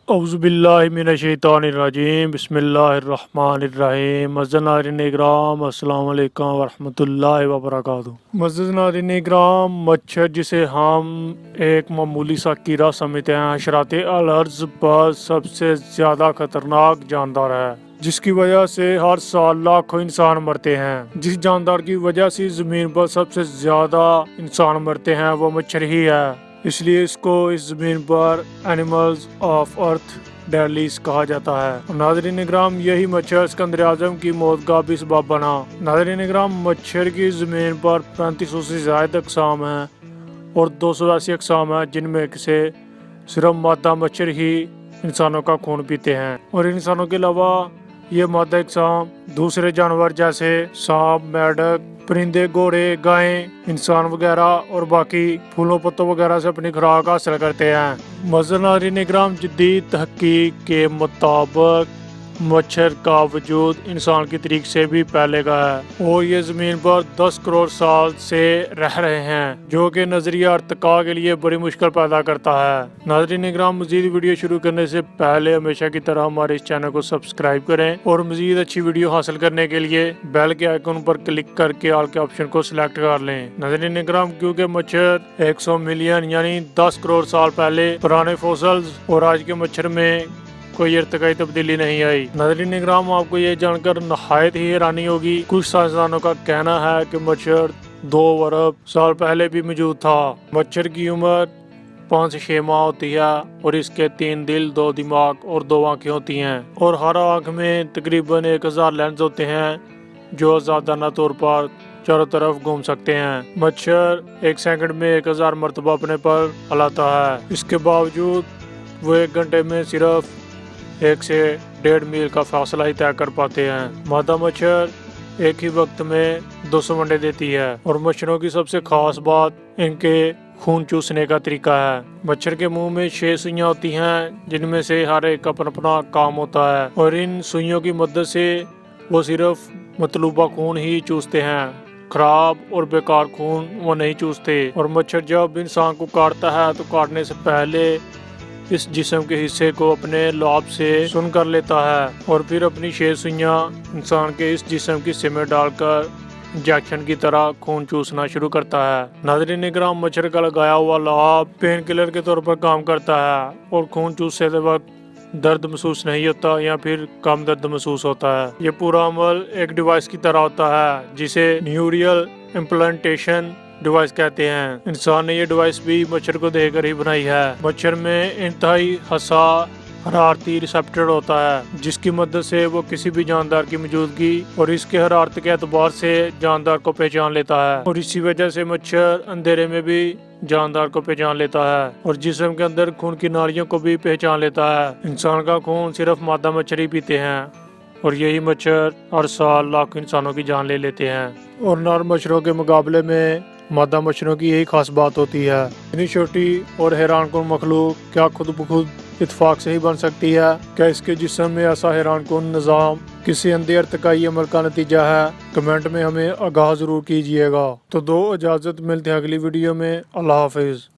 اعوذ باللہ من الشیطان الرجیم، بسم اللہ الرحمن الرحیم۔ معزز ناظرین اکرام، السلام علیکم ورحمۃ اللہ وبرکاتہ۔ معزز ناظرین اکرام، مچھر جسے ہم ایک معمولی سا کیڑا سمجھتے ہیں، حشرات الارض پر سب سے زیادہ خطرناک جاندار ہے، جس کی وجہ سے ہر سال لاکھوں انسان مرتے ہیں۔ جس جاندار کی وجہ سے زمین پر سب سے زیادہ انسان مرتے ہیں وہ مچھر ہی ہے، اس لیے اس کو اس زمین پر اینیملز آف ارتھ ڈیڈلیز کہا جاتا ہے۔ ناظرین اکرام، یہی مچھر سکندر اعظم کی موت کا بھی سبب بنا۔ ناظرین اکرام، مچھر کی زمین پر 3500 سے زائد اقسام ہیں اور 200 ایسی اقسام ہیں جن میں سے صرف مادہ مچھر ہی انسانوں کا خون پیتے ہیں، اور انسانوں کے علاوہ یہ مادہ اقسام دوسرے جانور جیسے سانپ، میڈک، پرندے، گھوڑے، گائیں، انسان وغیرہ اور باقی پھولوں پتوں وغیرہ سے اپنی خوراک حاصل کرتے ہیں۔ معزز ناظرین اکرام، جدید تحقیق کے مطابق مچھر کا وجود انسان کی تاریخ سے بھی پہلے کا ہے، اور یہ زمین پر 10 کروڑ سال سے رہ رہے ہیں، جو کہ نظریہ ارتقاء کے لیے بڑی مشکل پیدا کرتا ہے۔ ناظرین اکرام، مزید ویڈیو شروع کرنے سے پہلے ہمیشہ کی طرح ہمارے اس چینل کو سبسکرائب کریں، اور مزید اچھی ویڈیو حاصل کرنے کے لیے بیل کے آئیکن پر کلک کر کے آل کے آپشن کو سلیکٹ کر لیں۔ ناظرین اکرام، کیونکہ مچھر 100 ملین یعنی 10 کروڑ سال پہلے پرانے فوسلز اور آج کے مچھر میں کوئی ارتقائی تبدیلی نہیں آئی۔ ناظرین اکرام، آپ کو یہ جان کر نہایت ہی حیرانی ہوگی، کچھ سائنسدانوں کا کہنا ہے کہ مچھر 2 ارب سال پہلے بھی موجود تھا۔ مچھر کی عمر 5 سے 6 ماہ ہوتی ہے، اور اس کے 3 دل، 2 دماغ اور 2 آنکھیں ہوتی ہیں، اور ہر آنکھ میں تقریباً 1000 لینز ہوتے ہیں جو آزادانہ طور پر چاروں طرف گھوم سکتے ہیں۔ مچھر 1 سیکنڈ میں 1000 مرتبہ اپنے پر ہلاتا ہے، اس کے باوجود وہ 1 گھنٹے میں صرف 1 سے 1.5 میل کا فاصلہ ہی طے کر پاتے ہیں۔ مادہ مچھر ایک ہی وقت میں 200 انڈے دیتی ہے، اور مچھروں کی سب سے خاص بات ان کے خون چوسنے کا طریقہ ہے۔ مچھر کے منہ میں 6 سوئیاں ہوتی ہیں، جن میں سے ہر ایک اپنا اپنا کام ہوتا ہے، اور ان سوئیوں کی مدد سے وہ صرف مطلوبہ خون ہی چوستے ہیں، خراب اور بیکار خون وہ نہیں چوستے۔ اور مچھر جب انسان کو کاٹتا ہے تو کاٹنے سے پہلے اس جسم کے حصے کو اپنے لعاب سے سن کر لیتا ہے، اور پھر اپنی 6 سوئیاں انسان کے اس جسم کے حصے میں ڈال کر انجیکشن کی طرح خون چوسنا شروع کرتا ہے۔ ناظرین اکرام، مچھر کا لگایا ہوا لعاب پین کلر کے طور پر کام کرتا ہے، اور خون چوستے وقت درد محسوس نہیں ہوتا یا پھر کم درد محسوس ہوتا ہے۔ یہ پورا عمل ایک ڈیوائس کی طرح ہوتا ہے جسے نیوریل امپلانٹیشن ڈیوائس کہتے ہیں۔ انسان نے یہ ڈیوائس بھی مچھر کو دے کر ہی بنائی ہے۔ مچھر میں انتہائی حساس حرارتی ریسپٹر ہوتا ہے، جس کی مدد سے وہ کسی بھی جاندار کی موجودگی اور اس کے حرارت کے اعتبار سے جاندار کو پہچان لیتا ہے، اور اسی وجہ سے مچھر اندھیرے میں بھی جاندار کو پہچان لیتا ہے، اور جسم کے اندر خون کی نالیوں کو بھی پہچان لیتا ہے۔ انسان کا خون صرف مادہ مچھر ہی پیتے ہیں، اور یہی مچھر ہر سال لاکھوں انسانوں کی جان لے لیتے ہیں۔ اور نر مچھروں کے مقابلے میں مادہ مچھروں کی یہی خاص بات ہوتی ہے۔ اتنی چھوٹی اور حیران کن مخلوق کیا خود بخود اتفاق سے ہی بن سکتی ہے؟ کیا اس کے جسم میں ایسا حیران کن نظام کسی اندھے ارتقائی عمل کا نتیجہ ہے؟ کمنٹ میں ہمیں آگاہ ضرور کیجیے گا۔ تو دو اجازت، ملتے ہیں اگلی ویڈیو میں۔ اللہ حافظ۔